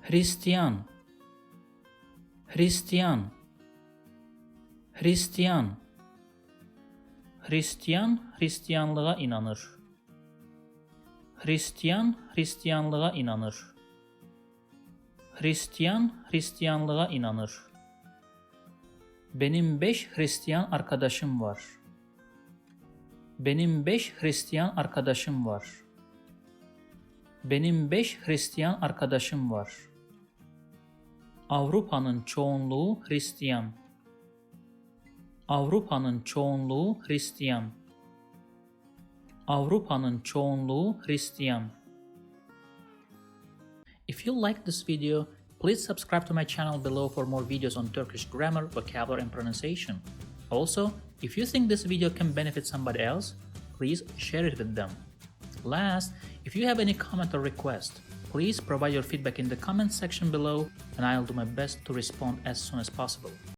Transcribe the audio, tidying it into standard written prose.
Hristiyan, Hristiyan, Hristiyan. Hristiyan, Hristiyanlığa inanır. Hristiyan, Hristiyanlığa inanır. Hristiyan, Hristiyanlığa inanır. Benim 5 Hristiyan arkadaşım var. Benim 5 Hristiyan arkadaşım var. Benim 5 Hristiyan arkadaşım var. Avrupa'nın çoğunluğu Hristiyan. Avrupa'nın çoğunluğu Hristiyan. Avrupa'nın çoğunluğu Hristiyan. If you like this video, please subscribe to my channel below for more videos on Turkish grammar, vocabulary, and pronunciation. Also, if you think this video can benefit somebody else, please share it with them. Last, if you have any comment or request, please provide your feedback in the comment section below and I'll do my best to respond as soon as possible.